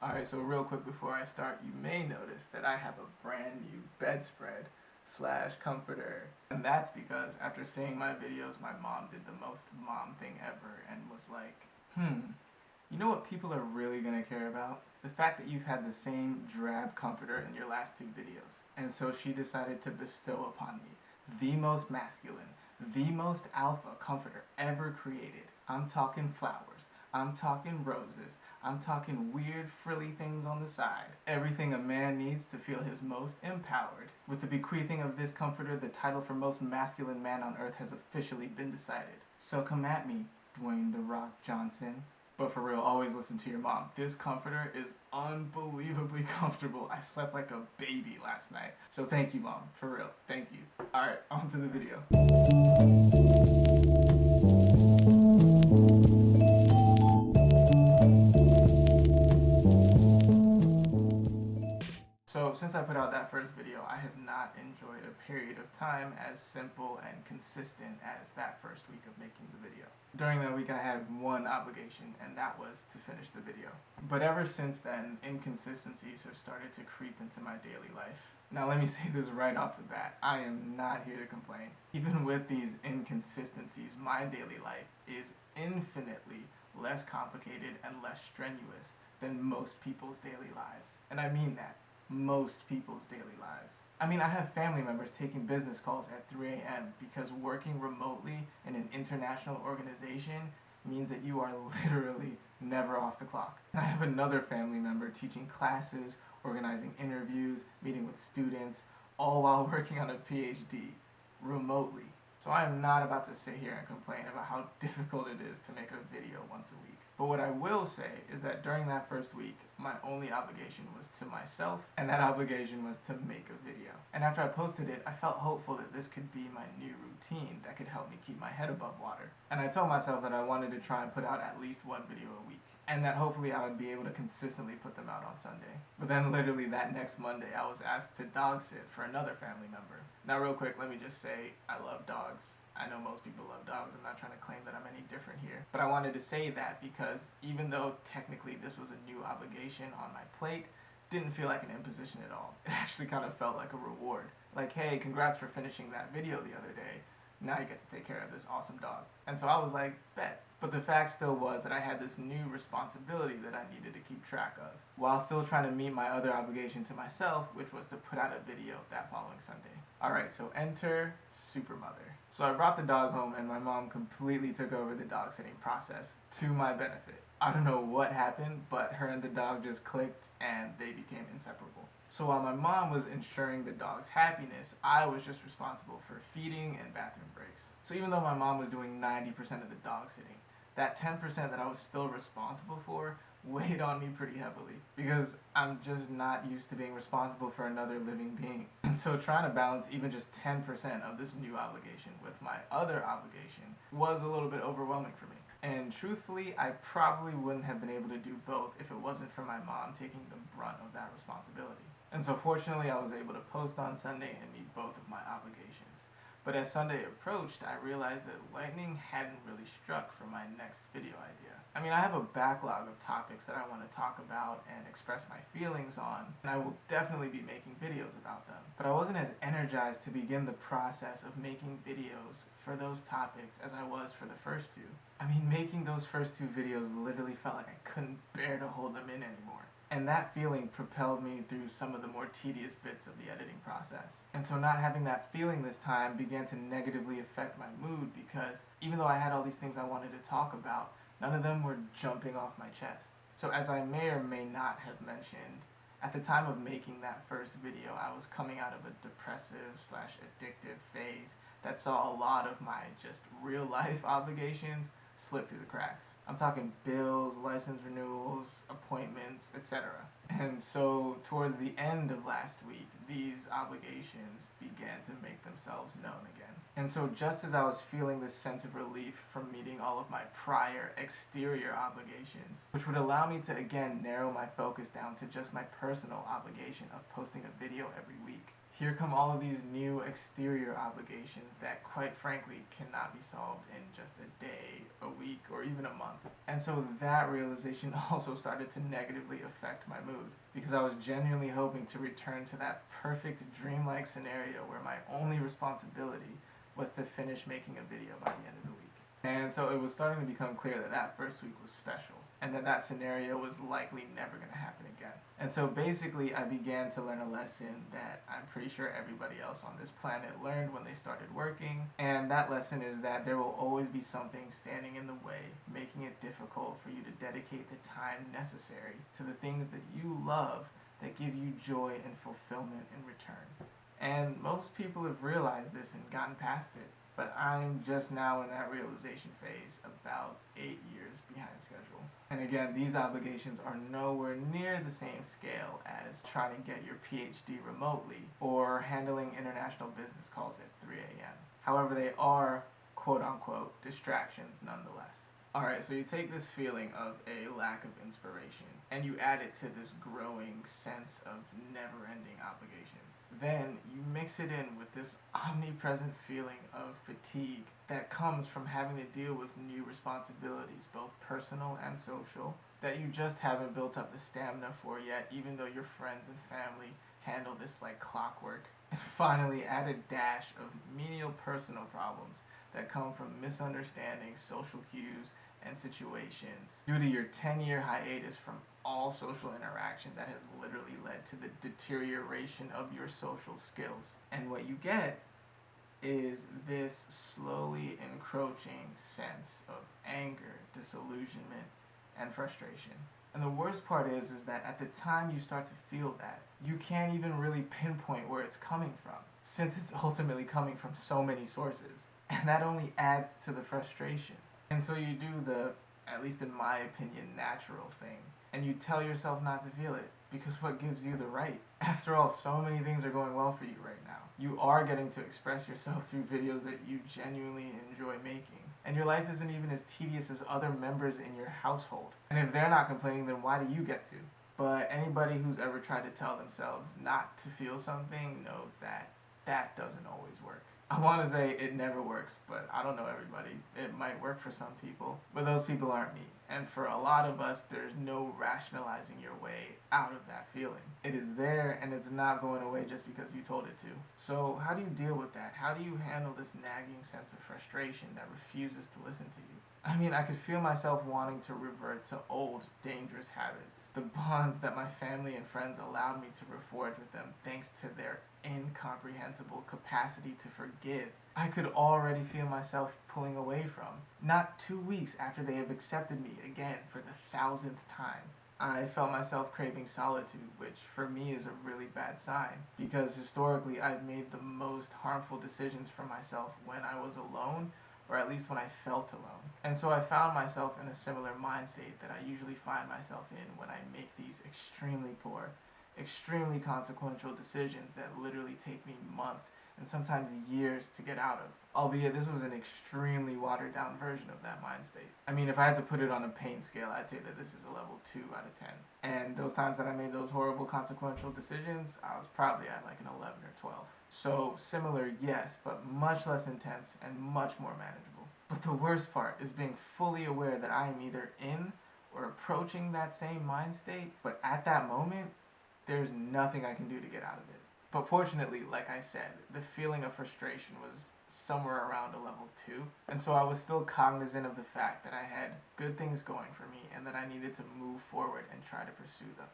Alright, so real quick before I start, you may notice that I have a brand new bedspread slash comforter. And that's because after seeing my videos, my mom did the most mom thing ever and was like, you know what people are really gonna care about? The fact that you've had the same drab comforter in your last two videos. And so she decided to bestow upon me the most masculine, the most alpha comforter ever created. I'm talking flowers, I'm talking roses, I'm talking weird frilly things on the side. Everything a man needs to feel his most empowered. With the bequeathing of this comforter, the title for most masculine man on earth has officially been decided. So come at me, Dwayne "The Rock" Johnson. But for real, always listen to your mom. This comforter is unbelievably comfortable. I slept like a baby last night. So thank you, Mom. For real. Thank you. Alright, on to the video. So since I put out that first video, I have not enjoyed a period of time as simple and consistent as that first week of making the video. During that week I had one obligation, and that was to finish the video. But ever since then, inconsistencies have started to creep into my daily life. Now let me say this right off the bat, I am not here to complain. Even with these inconsistencies, my daily life is infinitely less complicated and less strenuous than most people's daily lives. And I mean that. Most people's daily lives. I mean, I have family members taking business calls at 3 a.m. because working remotely in an international organization means that you are literally never off the clock. I have another family member teaching classes, organizing interviews, meeting with students, all while working on a PhD remotely. So I am not about to sit here and complain about how difficult it is to make a video once a week. But what I will say is that during that first week, my only obligation was to myself, and that obligation was to make a video. And after I posted it, I felt hopeful that this could be my new routine that could help me keep my head above water. And I told myself that I wanted to try and put out at least one video a week, and that hopefully I would be able to consistently put them out on Sunday. But then literally that next Monday, I was asked to dog sit for another family member. Now real quick, let me just say, I love dogs. I know most people love dogs. I'm not trying to claim that I'm any different here. But I wanted to say that because even though technically this was a new obligation on my plate, didn't feel like an imposition at all. It actually kind of felt like a reward. Like, hey, congrats for finishing that video the other day. Now you get to take care of this awesome dog. And so I was like, bet. But the fact still was that I had this new responsibility that I needed to keep track of, while still trying to meet my other obligation to myself, which was to put out a video that following Sunday. Alright, so enter Supermother. So I brought the dog home and my mom completely took over the dog sitting process to my benefit. I don't know what happened, but her and the dog just clicked and they became inseparable. So while my mom was ensuring the dog's happiness, I was just responsible for feeding and bathroom breaks. So even though my mom was doing 90% of the dog sitting, that 10% that I was still responsible for weighed on me pretty heavily, because I'm just not used to being responsible for another living being. And so trying to balance even just 10% of this new obligation with my other obligation was a little bit overwhelming for me. And truthfully, I probably wouldn't have been able to do both if it wasn't for my mom taking the brunt of that responsibility. And so fortunately, I was able to post on Sunday and meet both of my obligations. But as Sunday approached, I realized that lightning hadn't really struck for my next video idea. I mean, I have a backlog of topics that I want to talk about and express my feelings on, and I will definitely be making videos about them. But I wasn't as energized to begin the process of making videos for those topics as I was for the first two. I mean, making those first two videos literally felt like I couldn't bear to hold them in anymore. And that feeling propelled me through some of the more tedious bits of the editing process. And so not having that feeling this time began to negatively affect my mood, because even though I had all these things I wanted to talk about, none of them were jumping off my chest. So as I may or may not have mentioned, at the time of making that first video, I was coming out of a depressive / addictive phase that saw a lot of my just real life obligations slip through the cracks. I'm talking bills, license renewals, appointments, etc. And so towards the end of last week, these obligations began to make themselves known again. And so just as I was feeling this sense of relief from meeting all of my prior exterior obligations, which would allow me to again narrow my focus down to just my personal obligation of posting a video every week, Here come all of these new exterior obligations that, quite frankly, cannot be solved in just a day, a week, or even a month. And so that realization also started to negatively affect my mood, because I was genuinely hoping to return to that perfect dreamlike scenario where my only responsibility was to finish making a video by the end of the week. And so it was starting to become clear that that first week was special, and that that scenario was likely never going to happen again. And so basically I began to learn a lesson that I'm pretty sure everybody else on this planet learned when they started working, and that lesson is that there will always be something standing in the way, making it difficult for you to dedicate the time necessary to the things that you love that give you joy and fulfillment in return. And most people have realized this and gotten past it. But I'm just now in that realization phase, about 8 years behind schedule. And again, these obligations are nowhere near the same scale as trying to get your PhD remotely or handling international business calls at 3 a.m. However, they are quote-unquote distractions nonetheless. Alright, so you take this feeling of a lack of inspiration and you add it to this growing sense of never-ending obligations. Then you mix it in with this omnipresent feeling of fatigue that comes from having to deal with new responsibilities, both personal and social, that you just haven't built up the stamina for yet, even though your friends and family handle this like clockwork. And finally, add a dash of menial personal problems that come from misunderstanding social cues and situations due to your 10-year hiatus from all social interaction that has literally led to the deterioration of your social skills. And what you get is this slowly encroaching sense of anger, disillusionment, and frustration. And the worst part is that at the time you start to feel that, you can't even really pinpoint where it's coming from, since it's ultimately coming from so many sources. And that only adds to the frustration. And so you do the, at least in my opinion, natural thing. And you tell yourself not to feel it, because what gives you the right? After all, so many things are going well for you right now. You are getting to express yourself through videos that you genuinely enjoy making. And your life isn't even as tedious as other members in your household. And if they're not complaining, then why do you get to? But anybody who's ever tried to tell themselves not to feel something knows that that doesn't always work. I want to say it never works, but I don't know everybody. It might work for some people, but those people aren't me. And for a lot of us, there's no rationalizing your way out of that feeling. It is there, and it's not going away just because you told it to. So how do you deal with that? How do you handle this nagging sense of frustration that refuses to listen to you? I mean, I could feel myself wanting to revert to old, dangerous habits. The bonds that my family and friends allowed me to reforge with them thanks to their incomprehensible capacity to forgive, I could already feel myself pulling away from. Not 2 weeks after they have accepted me again for the 1000th time. I felt myself craving solitude, which for me is a really bad sign, because historically I've made the most harmful decisions for myself when I was alone, or at least when I felt alone. And so I found myself in a similar mind state that I usually find myself in when I make these extremely poor, extremely consequential decisions that literally take me months and sometimes years to get out of. Albeit this was an extremely watered down version of that mind state. I mean, if I had to put it on a pain scale, I'd say that this is a level 2 out of 10. And those times that I made those horrible consequential decisions, I was probably at like an 11 or 12. So similar, yes, but much less intense and much more manageable. But the worst part is being fully aware that I am either in or approaching that same mind state, but at that moment, there's nothing I can do to get out of it. But fortunately, like I said, the feeling of frustration was somewhere around a level 2. And so I was still cognizant of the fact that I had good things going for me and that I needed to move forward and try to pursue them.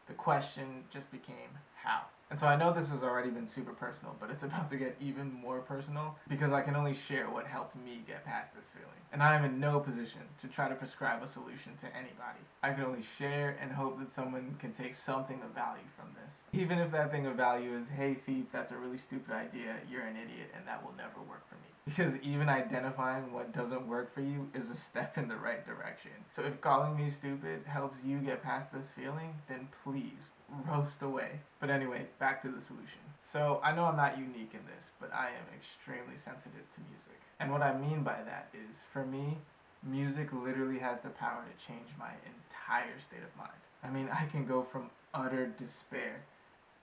The question just became how. And so I know this has already been super personal, but it's about to get even more personal because I can only share what helped me get past this feeling. And I am in no position to try to prescribe a solution to anybody. I can only share and hope that someone can take something of value from this. Even if that thing of value is, hey Fief, that's a really stupid idea, you're an idiot, and that will never work for me. Because even identifying what doesn't work for you is a step in the right direction. So if calling me stupid helps you get past this feeling, then please, roast away. But anyway, back to the solution. So I know I'm not unique in this, but I am extremely sensitive to music. And what I mean by that is, for me, music literally has the power to change my entire state of mind. I mean, I can go from utter despair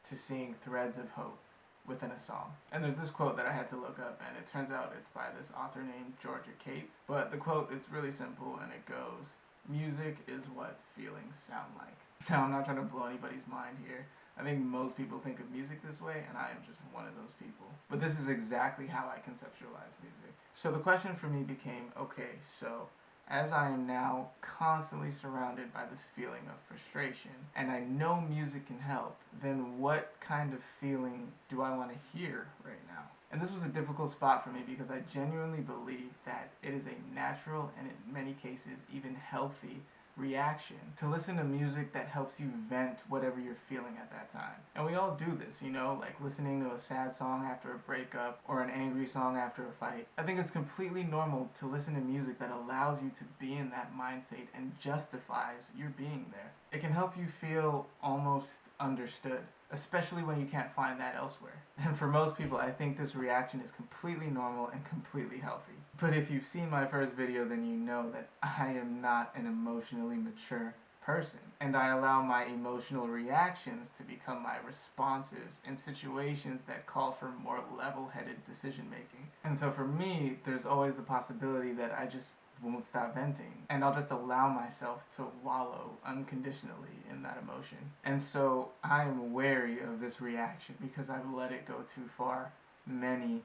to seeing threads of hope, within a song. And there's this quote that I had to look up, and it turns out it's by this author named Georgia Cates. But the quote, it's really simple, and it goes, "Music is what feelings sound like." Now, I'm not trying to blow anybody's mind here. I think most people think of music this way, and I am just one of those people. But this is exactly how I conceptualize music. So the question for me became, okay, so as I am now constantly surrounded by this feeling of frustration, and I know music can help, then what kind of feeling do I want to hear right now? And this was a difficult spot for me because I genuinely believe that it is a natural and in many cases even healthy reaction to listen to music that helps you vent whatever you're feeling at that time. And we all do this, you know, like listening to a sad song after a breakup or an angry song after a fight. I think it's completely normal to listen to music that allows you to be in that mind state and justifies your being there. It can help you feel almost understood, especially when you can't find that elsewhere. And for most people, I think this reaction is completely normal and completely healthy. But if you've seen my first video, then you know that I am not an emotionally mature person, and I allow my emotional reactions to become my responses in situations that call for more level-headed decision making. And so for me, there's always the possibility that I just won't stop venting, and I'll just allow myself to wallow unconditionally in that emotion. And so I am wary of this reaction because I've let it go too far many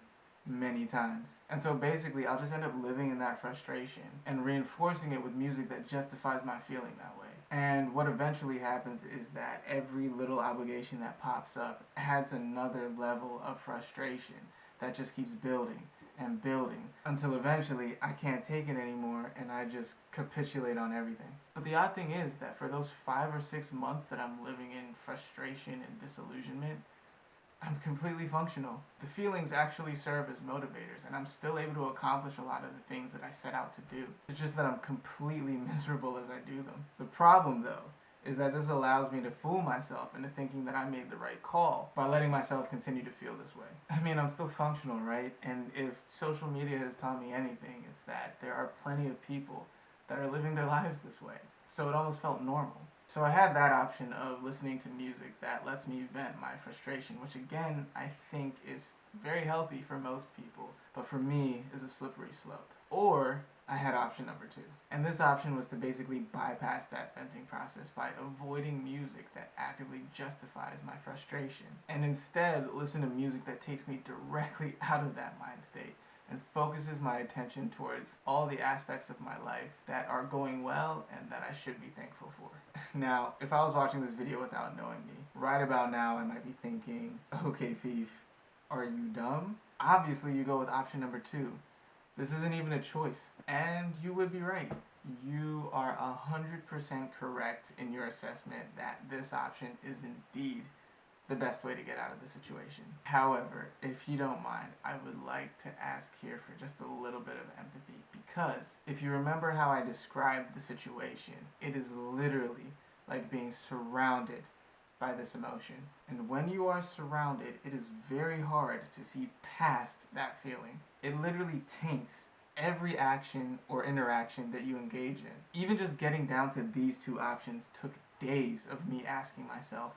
times. And so basically I'll just end up living in that frustration and reinforcing it with music that justifies my feeling that way. And what eventually happens is that every little obligation that pops up adds another level of frustration that just keeps building and building until eventually I can't take it anymore and I just capitulate on everything. But the odd thing is that for those 5 or 6 months that I'm living in frustration and disillusionment, I'm completely functional. The feelings actually serve as motivators, and I'm still able to accomplish a lot of the things that I set out to do. It's just that I'm completely miserable as I do them. The problem, though, is that this allows me to fool myself into thinking that I made the right call by letting myself continue to feel this way. I mean, I'm still functional, right? And if social media has taught me anything, it's that there are plenty of people that are living their lives this way. So it almost felt normal. So I had that option of listening to music that lets me vent my frustration, which again, I think is very healthy for most people, but for me is a slippery slope. Or I had option number 2. And this option was to basically bypass that venting process by avoiding music that actively justifies my frustration, and instead listen to music that takes me directly out of that mind state and focuses my attention towards all the aspects of my life that are going well and that I should be thankful for. Now, if I was watching this video without knowing me, right about now I might be thinking, okay, Thief, are you dumb? Obviously you go with option number 2. This isn't even a choice. And you would be right. You are 100% correct in your assessment that this option is indeed the best way to get out of the situation. However, if you don't mind, I would like to ask here for just a little bit of empathy, because if you remember how I described the situation, it is literally like being surrounded by this emotion. And when you are surrounded, it is very hard to see past that feeling. It literally taints every action or interaction that you engage in. Even just getting down to these 2 options took days of me asking myself,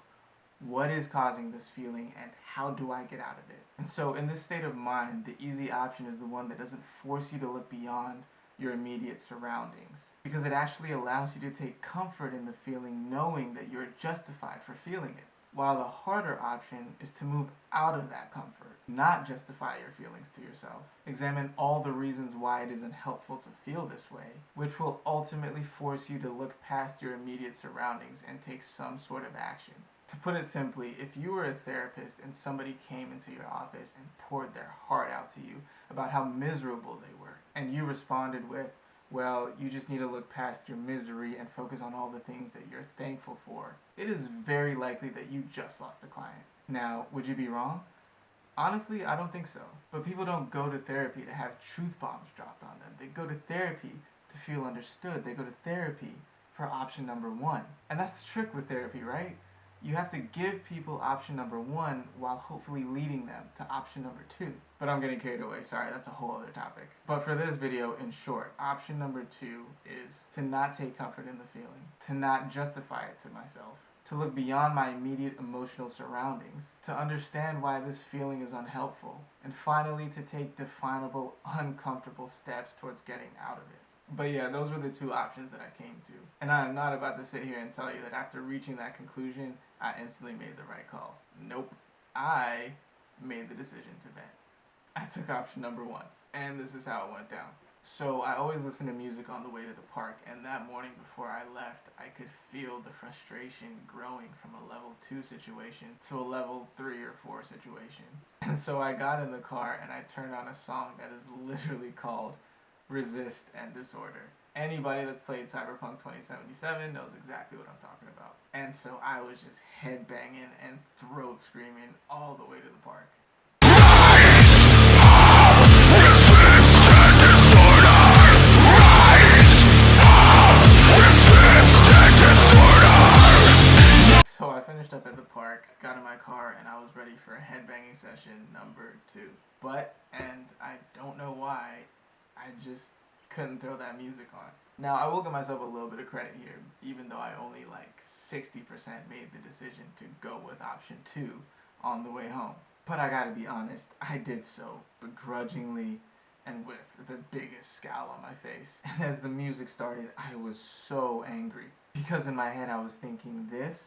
what is causing this feeling and how do I get out of it? And so in this state of mind, the easy option is the one that doesn't force you to look beyond your immediate surroundings, because it actually allows you to take comfort in the feeling knowing that you're justified for feeling it. While the harder option is to move out of that comfort, not justify your feelings to yourself. Examine all the reasons why it isn't helpful to feel this way, which will ultimately force you to look past your immediate surroundings and take some sort of action. To put it simply, if you were a therapist and somebody came into your office and poured their heart out to you about how miserable they were, and you responded with, well, you just need to look past your misery and focus on all the things that you're thankful for, it is very likely that you just lost a client. Now, would you be wrong? Honestly, I don't think so. But people don't go to therapy to have truth bombs dropped on them. They go to therapy to feel understood. They go to therapy for option number 1. And that's the trick with therapy, right? You have to give people option number 1 while hopefully leading them to option number 2. But I'm getting carried away, sorry, that's a whole other topic. But for this video, in short, option number 2 is to not take comfort in the feeling, to not justify it to myself, to look beyond my immediate emotional surroundings, to understand why this feeling is unhelpful, and finally to take definable, uncomfortable steps towards getting out of it. But yeah, those were the two options that I came to. And I'm not about to sit here and tell you that after reaching that conclusion, I instantly made the right call. Nope. I made the decision to vent. I took option number one, and this is how it went down. So I always listen to music on the way to the park, and that morning before I left, I could feel the frustration growing from a level 2 situation to a level 3 or 4 situation. And so I got in the car and I turned on a song that is literally called Resist and Disorder. Anybody that's played Cyberpunk 2077 knows exactly what I'm talking about. And so I was just headbanging and throat screaming all the way to the park. So I finished up at the park, got in my car, and I was ready for a headbanging session number 2. But, and I don't know why, I just couldn't throw that music on. Now, I will give myself a little bit of credit here, even though I only like 60% made the decision to go with option 2 on the way home. But I gotta be honest, I did so begrudgingly and with the biggest scowl on my face. And as the music started, I was so angry. Because in my head I was thinking, this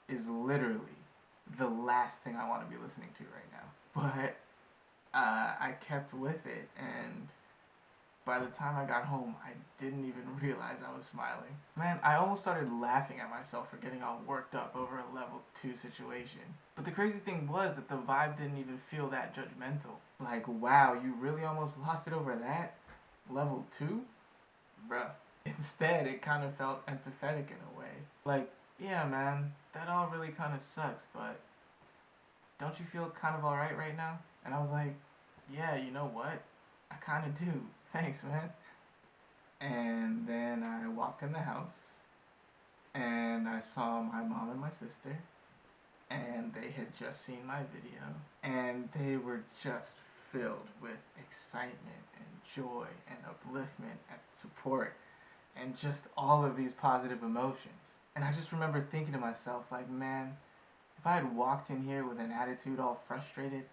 is literally the last thing I want to be listening to right now. But I kept with it, and by the time I got home, I didn't even realize I was smiling. Man, I almost started laughing at myself for getting all worked up over a level 2 situation. But the crazy thing was that the vibe didn't even feel that judgmental. Like, wow, you really almost lost it over that? Level 2? Bruh. Instead, it kind of felt empathetic in a way. Like, yeah, man, that all really kind of sucks, but don't you feel kind of alright right now? And I was like, yeah, you know what? I kind of do. Thanks, man. And then I walked in the house, and I saw my mom and my sister, and they had just seen my video, and they were just filled with excitement and joy and upliftment and support and just all of these positive emotions. And I just remember thinking to myself, like, man, if I had walked in here with an attitude all frustrated,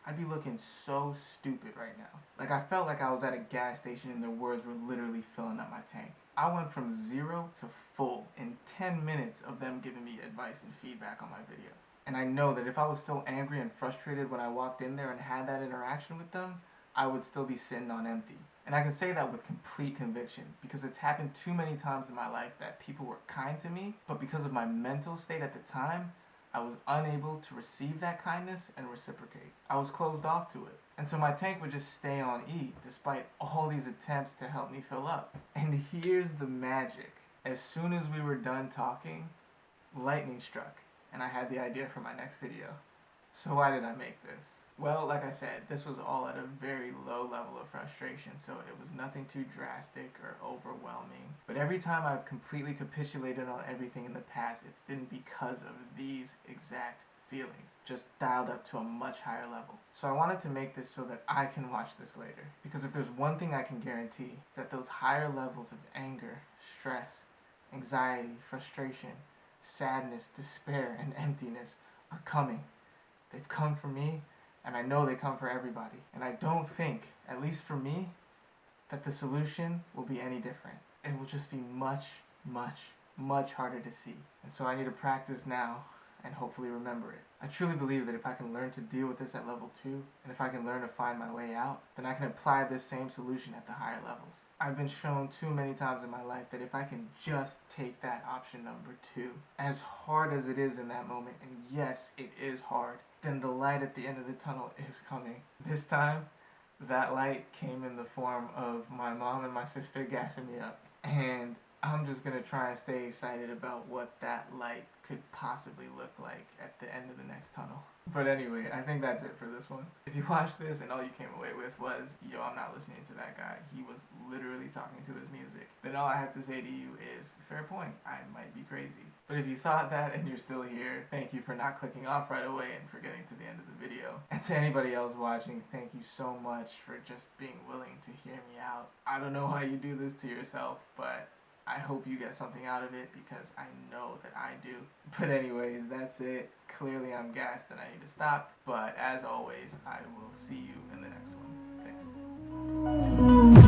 I'd be looking so stupid right now. Like, I felt like I was at a gas station and the words were literally filling up my tank. I went from 0 to full in 10 minutes of them giving me advice and feedback on my video. And I know that if I was still angry and frustrated when I walked in there and had that interaction with them, I would still be sitting on empty. And I can say that with complete conviction because it's happened too many times in my life that people were kind to me, but because of my mental state at the time, I was unable to receive that kindness and reciprocate. I was closed off to it. And so my tank would just stay on E despite all these attempts to help me fill up. And here's the magic. As soon as we were done talking, lightning struck and I had the idea for my next video. So why did I make this? Well, like I said, this was all at a very low level of frustration, so it was nothing too drastic or overwhelming. But every time I've completely capitulated on everything in the past, it's been because of these exact feelings, just dialed up to a much higher level. So I wanted to make this so that I can watch this later. Because if there's one thing I can guarantee, it's that those higher levels of anger, stress, anxiety, frustration, sadness, despair, and emptiness are coming. They've come for me, and I know they come for everybody. And I don't think, at least for me, that the solution will be any different. It will just be much, much, much harder to see. And so I need to practice now and hopefully remember it. I truly believe that if I can learn to deal with this at level 2, and if I can learn to find my way out, then I can apply this same solution at the higher levels. I've been shown too many times in my life that if I can just take that option number 2, as hard as it is in that moment, and yes, it is hard, then the light at the end of the tunnel is coming. This time, that light came in the form of my mom and my sister gassing me up. And I'm just gonna try and stay excited about what that light could possibly look like at the end of the next tunnel. But anyway, I think that's it for this one. If you watched this and all you came away with was, yo, I'm not listening to that guy, he was literally talking to his music, then all I have to say to you is, fair point, I might be crazy. But if you thought that and you're still here, thank you for not clicking off right away and for getting to the end of the video. And to anybody else watching, thank you so much for just being willing to hear me out. I don't know why you do this to yourself, but I hope you get something out of it because I know that I do. But anyways, that's it. Clearly I'm gassed and I need to stop. But as always, I will see you in the next one. Thanks.